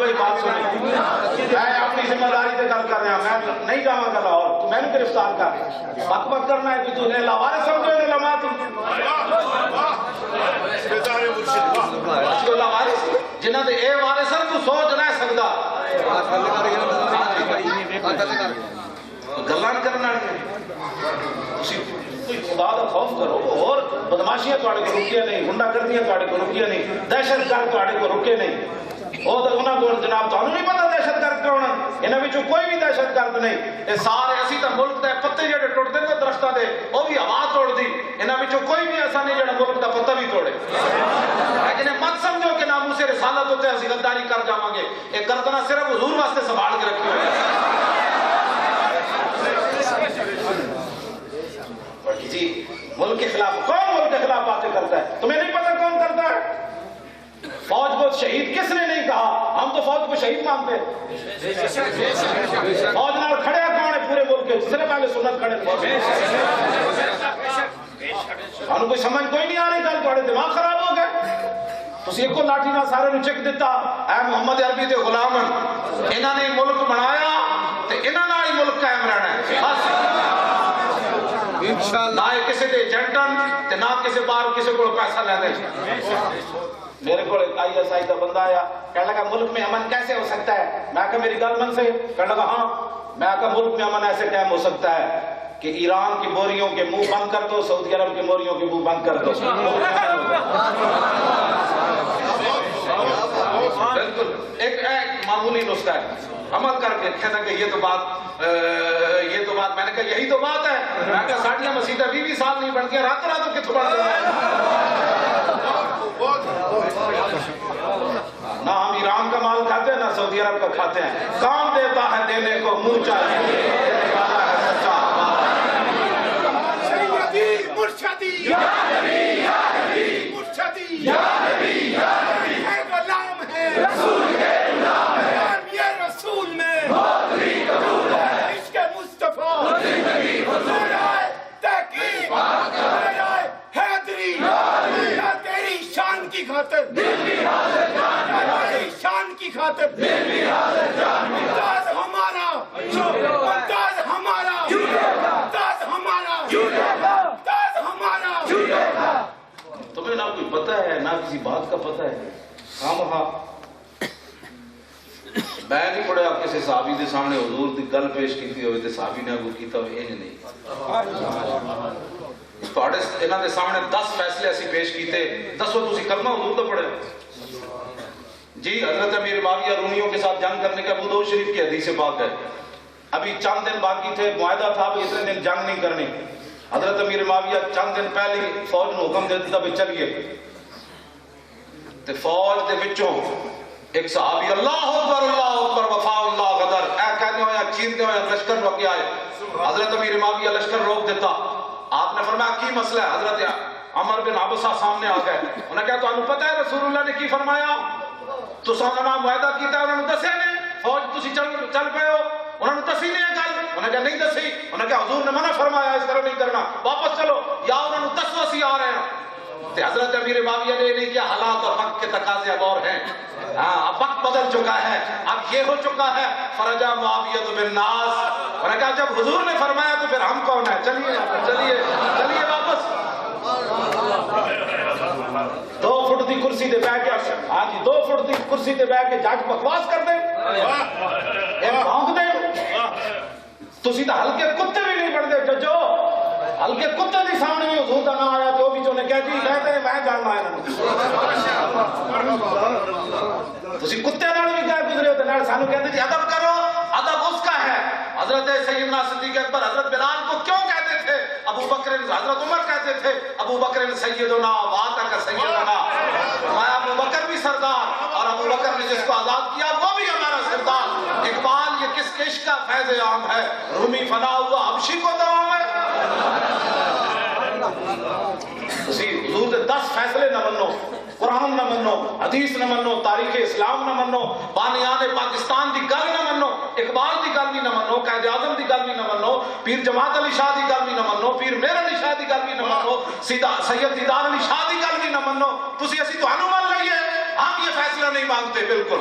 بھائی بات سنیں، میں اپنی ذمہ داری سے گل کر رہا ہوں، میں نہیں جاؤں گا لاہور، تو میں نے گرفتار کر بک بک کرنا ہے کہ تو نے لاوارث سمجھو انہیں لما تھی لاوارث جنہاں دے اے وارث ہیں تو سوچ نہ سکتا گلان کرنا ہے کوئی خدا دا خوف کرو اور بدماشیاں تواڈے کو رکیاں نہیں، گنڈا گردیاں تواڈے کو رکیاں نہیں، دہشت گرد تواڈے کو رکے نہیں، وہ تو انہاں کو جناب تانوں نہیں پتا دہشت گرد کون ہے، انہاں وچوں کوئی بھی دہشت گرد نہیں، اے سارے اسی تے ملک دے پتے جڑے ٹوٹدے نے درختاں دے او بھی ہوا توڑ دی، انہاں وچوں کوئی بھی ایسا نہیں جڑا ملک دا پتا بھی توڑے، لیکن مت سمجھو کہ ناموس رسالت تے اسی غداری کر جاواں گے، اے گردناں صرف حضور واسطے سنبھال کے رکھی ہوئی جی۔ ملک کے خلاف کون ملک کے خلاف باتیں کرتا ہے؟ تمہیں نہیں پتا کون کرتا ہے؟ فوج کو شہید کس نے نہیں کہا؟ ہم تو فوج کو شہید مانتے ہیں۔ فوج نال کھڑیا کون ہے پورے ملک کے؟ صرف اہل سنت کھڑے تھے۔ ہم کوئی سمجھ کوئی نہیں آ رہی گل، تھوڑے دماغ خراب ہو گئے۔ تسی ایک کو لاٹھی نہ سارے نو چک دیتا، اے محمد عربی دے غلام انہاں نے ملک بنایا تے انہاں نال ہی ملک قائم رہنا ہے، بس نہ کسی دے ایجنٹن تے نہ کسی بار کسی کو پیسہ لینے۔ میرے کو آئی ایس آئی کا بندہ آیا کہنے لگا ملک میں امن کیسے ہو سکتا ہے؟ میں کہا میری گل من سے، کہنے لگا ہاں، میں کہا ملک میں امن ایسے قائم ہو سکتا ہے کہ ایران کی بوریوں کے منہ بند کر دو، سعودی عرب کی بوریوں کے منہ بند کر دو۔ بالکل ایک معمولی نسخہ ہے، عمل کر کے کہنا کہ یہ تو بات میں نے کہا یہی تو بات ہے، میں کہا ساڑھیاں مسیدہ 20 سال نہیں بن گیا، رات راتوں کتوں بن گیا۔ نہ ہم ایران کا مال کھاتے ہیں نہ سعودی عرب کا کھاتے ہیں، کام دیتا ہے دینے کو منہ چاہیے، مرشدی یا نبی یا نبی، مرشدی یا نبی یا نبی، ہے غلام ہے رسول کے غلام ہے، یہ رسول میں بہتری قبول ہے، عشق مصطفیٰ زندگی حضور ہے، تحقیق ہے حیدری، یا تیری شان کی خاطر دل بھی حاضر جان، تیری شان کی خاطر دل بھی حاضر جان، ممتاز ہمارا ممتاز ہمارا ممتاز ہمارا ممتاز ہمارا۔ تمہیں نہ کوئی پتہ ہے نہ کسی بات کا پتہ ہے، خامخواہ میں نہیں پڑھا کسی صحابی دے سامنے حضور دی گل پیش کیتی ہوئے تے صحابی نے اگو کیتا ہوئے انج نہیں، تھوڑے انہاں دے سامنے 10 فیصلے ایسی پیش کیتے، دسو تسی کلمہ حضور دا پڑھے جی؟ حضرت امیر معاویہ رومیوں کے ساتھ جنگ کرنے کا ابو داؤد شریف کی حدیث پاک ہے، ابھی چند دن باقی تھے، معاہدہ تھا ابھی اتنے دن جنگ نہیں کرنی، حضرت امیر معاویہ چند دن پہلے فوج نے حکم دے دیتا بھی چلیے، تے فوج دے وچوں ایک صحابی اللہ اکبر وفا اللہ غدر اے کہنے ہویا چیرتے ہویا لشکر روک کے آئے، حضرت امیر معاویہ لشکر روک دیتا، آپ نے فرمایا کی مسئلہ ہے؟ حضرت عمر بن عبسہ سامنے آ گئے، انہوں نے کہا تو انہوں پتہ ہے رسول اللہ نے کی فرمایا؟ تو سامنے نام معاہدہ کیتا ہے، انہوں نے دسے نے فوج تسی چل پئے ہو، انہوں نے دسی نہیں ہے گل، انہوں نے کہا نہیں دسی، انہوں نے کہا حضور نے منع فرمایا اس طرح نہیں کرنا، واپس چلو، یا انہوں نے دسو اسی آ رہے ہیں۔ تو حضرت امیر معاویہ نے نہیں کیا، حالات اور وقت کے تقاضے اب اور ہیں، اب وقت بدل چکا ہے، اب یہ ہو چکا ہے، فرجا معاویہ بالناس، انہوں نے کہا جب حضور نے فرمایا تو پھر ہم کون ہیں، چلیے چلیے واپس۔ 2 فٹ دی کرسی دے بیٹھ کے، ہاں جی 2 فٹ دی کرسی دے بیٹھ کے جج بکواس کر دیں، بھونک دیں، تسی تو ہلکے کتے بھی نہیں بڑھتے ججو، ہلکے کتے دی سامنے بھی حضور دا نہ آیا تو بھی جو نے کہا جی میں جاننا ہے تسی کتے نال بھی کہہ گزرے ہو تے نال سانو کہندے جی ادب کرو، ادب اس کا ہے۔ حضرت سیدنا صدیق اکبر حضرت بلال کو کیوں کہتے تھے؟ ابو بکر حضرت عمر کہتے تھے ابو بکر سیدنا وآتاک سیدنا، فرمایا ابو بکر بھی سردار، اور ابو بکر نے جس کو آزاد کیا وہ بھی ہمارا سردار۔ اقبال یہ کس عشق کا فیض عام ہے، رومی فنا ہوا حبشی کو دوام ہے۔ حضور دے 10 فیصلے نہ منو، قرآن نہ منو، حدیث نہ منو، تاریخ اسلام نہ منو، بانیان پاکستان دی گل نہ منو، اقبال دی گل بھی نہ منو، قائد اعظم دی گل بھی نہ منو، پیر جماعت علی شاہ دی گل بھی نہ منو، پیر میر علی شاہ دی گل بھی نہ منو، سید دیدار علی شاہ دی گل بھی نہ منو، تسی اسی تہانوں من لئیے، ہم یہ فیصلہ نہیں مانگتے بالکل۔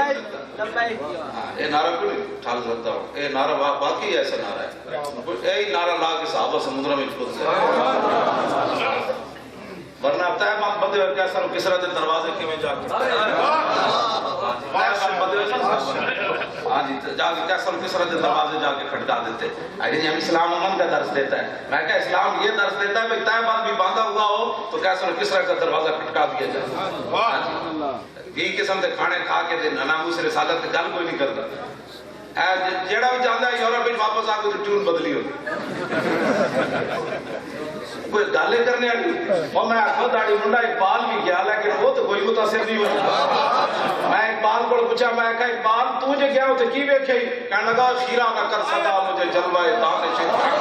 یہ نعرہ کیوں نہیں ٹھال سکتا ہوں؟ یہ نعرہ باقی ایسا نعرہ ہے، یہی نعرہ لا کے صحابہ سمندر میں کھود گئے، ورنہ اب طے بات بدے ہوئے کیسا کسرا دے دروازے کی میں جا کے ہاں جی جا کے کیسا کسرا دے دروازے جا کے کھٹکا دیتے، اگر ہم اسلام امن کا درس دیتا ہے، میں کہا اسلام یہ درس دیتا ہے کہ طے بات بھی باندھا ہوا ہو تو کیسا کسرا کا دروازہ کھٹکا دیا جائے، یہ قسم دے کھانے کھا کے دے ناموس سے رسالت گل کوئی نہیں کرتا، جیڑا بھی جاندہ ہے یورپ میں واپس آ کے ٹیون بدلی ہوتی کوئی گالے کرنے آگی اور میں خود آڑی منڈا اقبال بھی گیا لیکن وہ تو کوئی متاثر نہیں ہوئی میں اقبال کو پوچھا میں کہا اقبال تو جے گیا ہو تو کی بیکھے کہنے لگا خیرہ نہ کر سکا مجھے جلوہ دانش فرنگ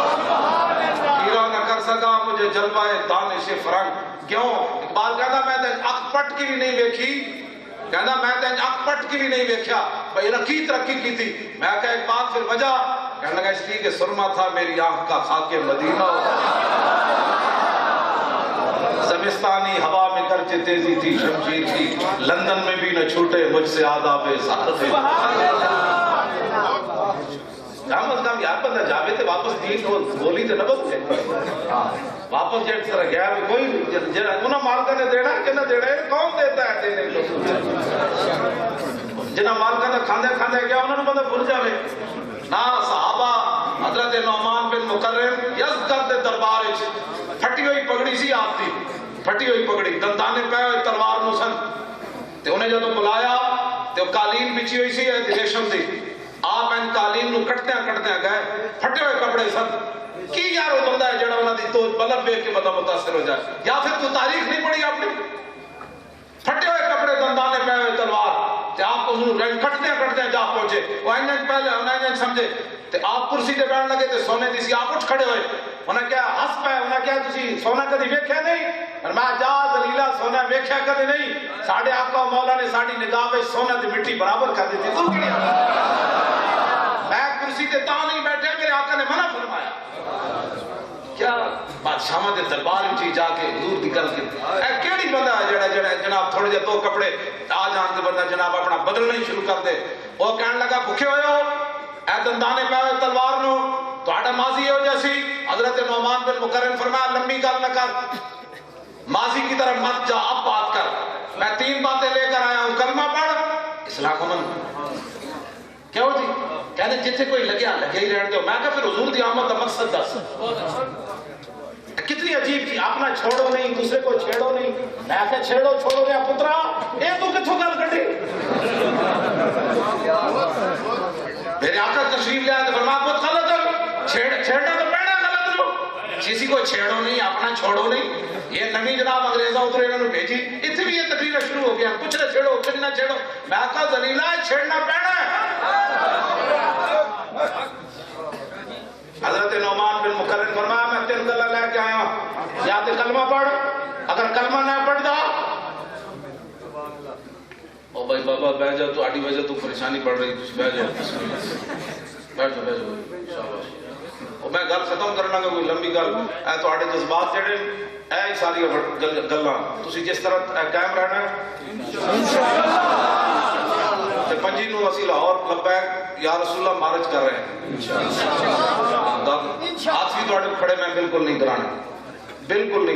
خیرہ نہ کر سکا مجھے جلوہ دانش فرنگ کیوں اقبال کہتا میں تے اک پٹ کی بھی نہیں بیکھی کہنا میں تے اک پٹ کی بھی نہیں بیکھیا بھئی رکی ترقی کی تھی میں کہا اقبال پھر وجہ کہنے لگا اس لیے کہ سرما تھا میری آنکھ کا خاک مدینہ زمستانی ہوا میں گرچہ تیزی تھی شمشیر کی لندن میں بھی نہ چھوٹے مجھ سے آداب سارت کام از کام یاد بندہ جاوے تھے واپس دین بولی تھے نبت تھے واپس جیٹ طرح گیا بھی کوئی انہاں مالکہ نے دینا کہ نہ دینا ہے کون دیتا ہے دینے کو جنہاں مالکہ نے کھاندے کھاندے گیا انہوں نے بندہ بھول جاوے نا صحابہ حضرت نعمان بن مکرم یزدر دے دربار پھٹی ہوئی پگڑی سی آپ تھی پھٹی ہوئی پگڑی دندانے پہ ہوئے تلوار موسن تے انہیں جب بلایا تے قالین بچی ہوئی سی ریشم دی آپ ان قالین نو کٹتے ہیں گئے پھٹے ہوئے کپڑے سن کی یار وہ بندہ ہے جڑا انہاں دی تو بلب بے کے بندہ متاثر ہو جائے یا پھر تو تاریخ نہیں پڑھی آپ نے پھٹے ہوئے کپڑے دندانے پہ ہوئے تلوار تے آپ کو کٹتے ہیں جا پہنچے وہ انہیں پہلے انہیں سمجھے تے آپ کرسی دے بیٹھ لگے تے سونے دی سی آپ اٹھ کھڑے ہوئے انہیں کیا ہس پہ انہیں کیا تسی سونا کدی ویکھیا نہیں اور میں جا دلیلہ سونا ویکھیا کدی نہیں ساڑھے آقا و مولا نے ساڑھی نگاہ میں سونا دی مٹی برابر کر دیتی تو کیا میں کرسی تے تا نہیں بیٹھے میرے آقا نے منع فرمایا کیا بادشاہ دے دربار میں جا کے حضور دی گل کی اے کیڑی بندہ ہے جڑا جناب تھوڑے جے دو کپڑے آ جان تے بندہ جناب اپنا بدلنا ہی شروع کر دے وہ کہنے لگا بھوکے ہوئے ہو اے دندانے پہ ہوئے تلوار نو تہاڈا ماضی ہو جیسی حضرت نعمان بن مکرم فرمایا لمبی گل نہ کر ماضی کی طرف مت جا اب بات کر میں 3 باتیں لے کر آیا ہوں کلمہ پڑھ اسلام امن کیوں جی کہنے جتنے کوئی لگیا لگے ہی رہنے دو میں کہا پھر حضور دی آمد دا مقصد دس کتنی عجیب تھی اپنا چھوڑو نہیں دوسرے کو چھیڑو نہیں میں کہا چھیڑو چھوڑو گیا پترا اے تو کتھوں گل کٹی میرے آقا تشریف لے آئے تو فرمایا بہت غلط ہے چھیڑنا تو پہنا غلط لو کسی کو چھیڑو نہیں اپنا چھوڑو نہیں یہ نمی جناب انگریزہ اترے انہوں نے بھیجی اتنی بھی یہ تقریر شروع ہو گیا کچھ نہ چھیڑو کچھ نہ چھیڑو میں آقا ذلیلہ ہے چھیڑنا پہنا ہے حضرت نعمان بن مکرم فرمایا میں 3 گلہ لے کے آیا یا تے کلمہ پڑھ اگر کلمہ نہ پڑھ دا او بھائی بابا بیٹھ جاؤ تو آڑی وجہ تو پریشانی پڑ رہی تھی بیٹھ جاؤ بیٹھ جاؤ شاباش اور میں گل ختم کرنا کہ کوئی لمبی گل اے تو آڑے جذبات جڑے اے ساری گلاں تسی جس طرح قائم رہنا ہے تے پنجی نو اسی لاہور لبیک یا رسول اللہ مارج کر رہے ہیں ہاتھ بھی تو کھڑے میں بالکل نہیں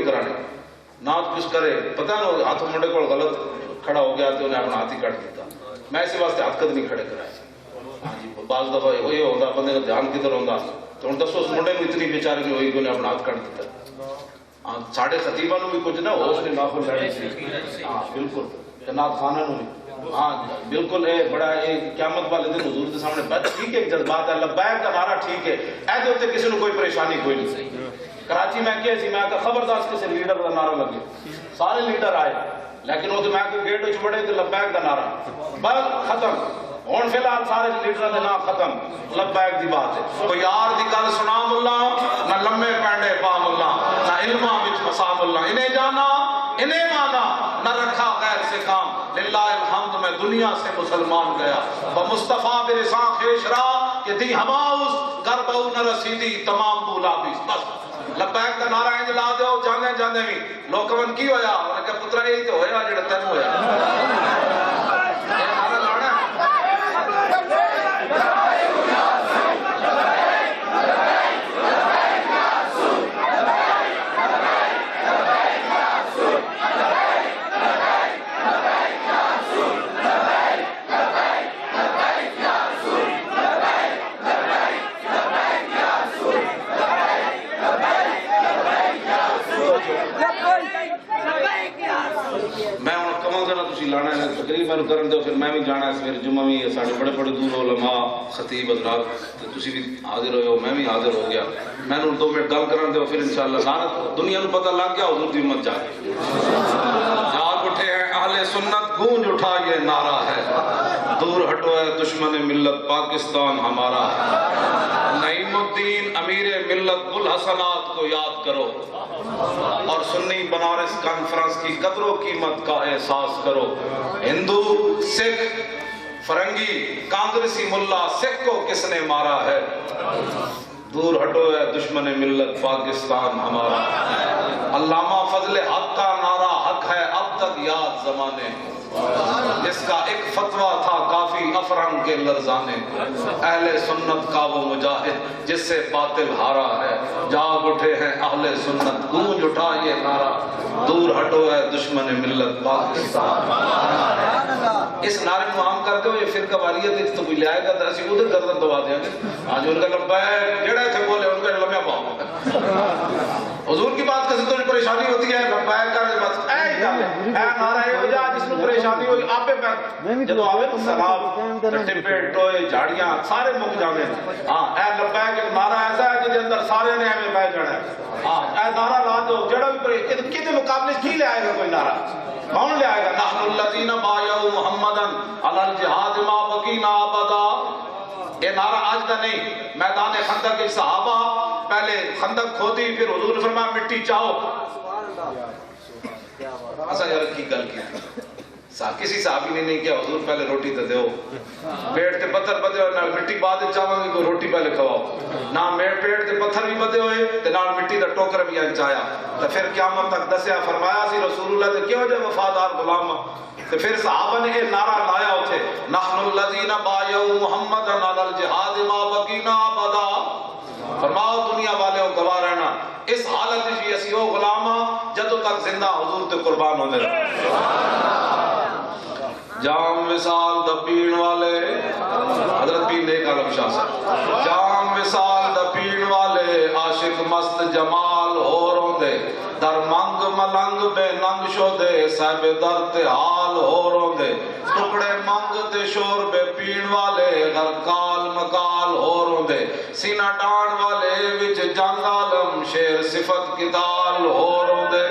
کرانے نہ کچھ کرے پتہ نہ ہاتھ منڈے کو غلط کھڑا ہو گیا تو انہیں اپنا ہاتھ ہی کٹ دیتا میں اسی واسطے ہاتھ قد نہیں کھڑے کرائے بعض دفعہ یہ ہوتا بندے کا دھیان کدھر ہوتا تو ان دسو اس منڈے کو اتنی بیچاری نہیں ہوئی کہ انہیں اپنا ہاتھ کٹ دیتا ساڑھے خطیبہ نو بھی کچھ نہ ہو اس نے نافل لڑی تھی بالکل جنات خانہ نو بھی بالکل بڑا قیامت والے دن حضور کے سامنے بات ٹھیک ہے جذبات ہے لبیک کا نعرہ ٹھیک ہے ایسے ہوتے کسی نے کوئی پریشانی کوئی نہیں کراچی میں کیسی میں کہا خبردار کسی لیڈر کا نعرہ لگے سارے لیڈر آئے لیکن وہ تو میں کوئی گیٹ اچھ بڑے تو لبیک کا نعرہ بس ختم ہون فی الحال سارے لیڈر دے نام ختم لبیک دی بات ہے کوئی یار دی گل سنا ملا نہ لمبے پینڈے پا ملا نہ علماں وچ فسا ملا انہیں جانا انہیں مانا نہ رکھا غیر سے کام للہ الحمد میں دنیا سے مسلمان گیا بمصطفیٰ برساں خیش را کہ دی ہماؤس گربہو نہ رسیدی تمام بولا بیس بس لبیک کا نعرہ انج لا دیو جانے بھی لوکمن کی ہویا انہیں کہا پترہ یہی تو ہویا جڑا تین ہویا میں بھی جانا سویر جمعہ بھی سارے بڑے بڑے دور علماء خطیب حضرات تو تسی بھی حاضر ہوئے ہو میں بھی حاضر ہو گیا میں نے 2 منٹ گل کرن دو پھر انشاءاللہ لعنت دنیا کو پتہ لگ گیا حضور دی امت جاگ اٹھے ہیں اہل سنت گونج اٹھا یہ نعرہ ہے دور ہٹو ہے دشمن ملت پاکستان ہمارا ہے نعیم الدین امیر ملت گلحسنات کو یاد کرو اور سنی بنارس کانفرنس کی قدر و قیمت کا احساس کرو ہندو سکھ فرنگی کانگریسی ملا سکھ کو کس نے مارا ہے دور ہٹو ہے دشمن ملت پاکستان ہمارا علامہ فضل حق کا نعرہ حق ہے اب تک یاد زمانے جس کا ایک فتویٰ تھا کافی افرنگ کے لرزانے اہل سنت کا وہ مجاہد جس سے باطل ہارا ہے جاگ اٹھے ہیں اہل سنت گونج اٹھا یہ نعرہ دور ہٹو ہے دشمن ملت پاکستان اس نعرے کو عام کرتے ہو یہ فرقہ واریت تو کوئی لے آئے گا تو اسی ادھر گردن دبا دیں گے آج ان کا لبیک جڑے تھے بولے ان کا لمحہ پاؤں حضور کی بات کرتے تو پریشانی ہوتی ہے لبیک کر بس اے نعرہ یہ ہو جا جس میں پریشانی ہوئی آپ پہ پہ جدو آوے تو سلاب ٹپے ٹوئے جھاڑیاں سارے مک جانے ہاں اے لبیک ایک نعرہ ایسا ہے کہ اندر سارے نے ہمیں بہ جانا ہے ہاں اے نعرہ لا دو جڑا بھی کتنے مقابلے کی لے آئے گا کوئی نعرہ کون لے آئے گا نحن الذین بایعوا محمدا علی الجہاد ما بقینا ابدا یہ نعرہ آج کا نہیں میدان خندق کے صحابہ پہلے خندق کھودی پھر حضور نے فرمایا مٹی چاہو ایسا یار کی گل کی کسی صحابی نے نہیں کیا حضور پہلے روٹی تو دیو پیٹ تے پتھر بدے ہوئے نال مٹی بعد چاہوں گی کوئی روٹی پہلے کھواؤ نہ پیٹ تے پتھر بھی بدے ہوئے تے نال مٹی دا ٹوکر بھی چایا تو پھر قیامت تک دسیا فرمایا سی رسول اللہ تے کیوں جائے وفادار غلام تو پھر صحابہ نے یہ نعرہ لایا ہوتے نحن الذین بایعوا محمدا علی الجہاد ما بقینا ابدا فرماؤ دنیا والے ہو گواہ رہنا اس حالت جی اسی ہو غلامہ جدو تک زندہ حضور تے قربان ہونے جام وصال دا پین والے حضرت پیر نیک عالم شاہ صاحب جام وصال دا پین والے عاشق مست جمال ہو روندے در منگ ملنگ بے ننگ شو دے صاحب در تے حال ہو روندے ٹکڑے منگ تے شور بے پین والے غر کال مکال ہو روندے سینہ ڈان والے وچ جنگ عالم شیر صفت کتال ہو روندے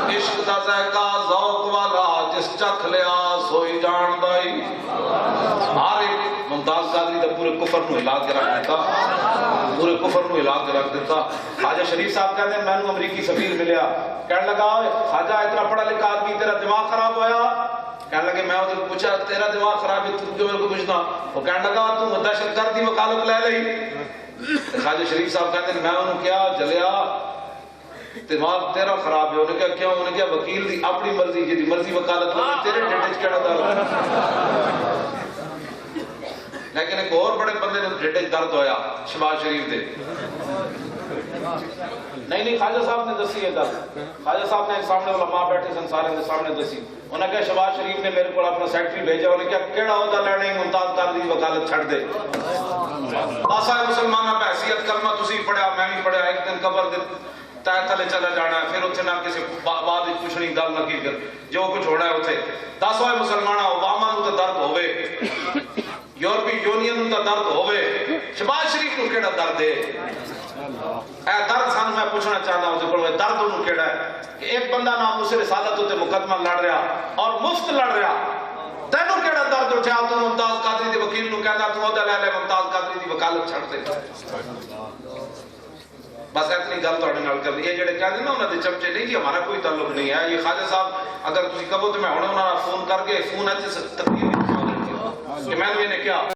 عشق دا ذائقہ ذوق والا جس چکھ لیا سوئی جان دائی ہر ایک ممتاز قادری دا پورے کفر نو ہلا کے رکھ دیتا پورے کفر نو ہلا کے رکھ دیتا خواجہ شریف صاحب کہتے ہیں میں نے امریکی سفیر ملیا کہنے لگا خواجہ اتنا پڑھا لکھا آدمی تیرا دماغ خراب ہویا کہنے لگے میں ادھر پوچھا تیرا دماغ خراب ہے تو میرے کو پوچھنا وہ کہنے لگا تو دہشت گردی وکالت لے لئی خواجہ شریف صاحب کہتے ہیں میں انہوں کیا جلیا دماغ تیرا خراب ہے انہیں کیا کیوں انہیں کیا وکیل دی اپنی مرضی جی دی مرضی وکالت لے تیرے ڈیٹیج کہنا درد لیکن ایک اور بڑے بندے نے ڈیٹیج درد ہویا شباز شریف دے نہیں خواجہ صاحب نے دسی ہے درد خواجہ صاحب نے سامنے علماء بیٹھے سن سارے نے سامنے دسی انہیں کہا شباز شریف نے میرے کو اپنا سیکٹری بھیجا انہیں کہا کیڑا ہوتا لڑنے ممتاز قادری دی وکالت چھڑ دے آسائے مسلمانہ پہ حیثیت کلمہ تسی پڑھا میں بھی پڑھا ایک دن قبر دے تائے تھلے چلا جانا ہے پھر اتھے نہ کسی بعد کچھ نہیں گل نہ کی کر جو کچھ ہونا ہے اتھے دسوائے مسلمانہ اوباما نو تو درد ہوئے یورپی یونین نو تو درد ہوئے شباز شریف نو کیڑا درد ہے اے درد سان میں پوچھنا چاہتا ہوں جو درد انہوں کیڑا ہے کہ ایک بندہ نام اسے رسالت ہوتے مقدمہ لڑ رہا اور مفت لڑ رہا تینوں کیڑا درد اٹھا تو ممتاز قادری دی وکیل نو کہنا تو عہدہ لے لے ممتاز قادری دی وکالت چھڑ دے بس اتنی گل تھوڑے نال کر یہ جڑے کہہ دے نا انہاں دے چمچے نہیں جی ہمارا کوئی تعلق نہیں ہے یہ خواجہ صاحب اگر تسی کہو تو میں ہن انہاں فون کر کے فون اچھے سے تقریر کہ میں نے کیا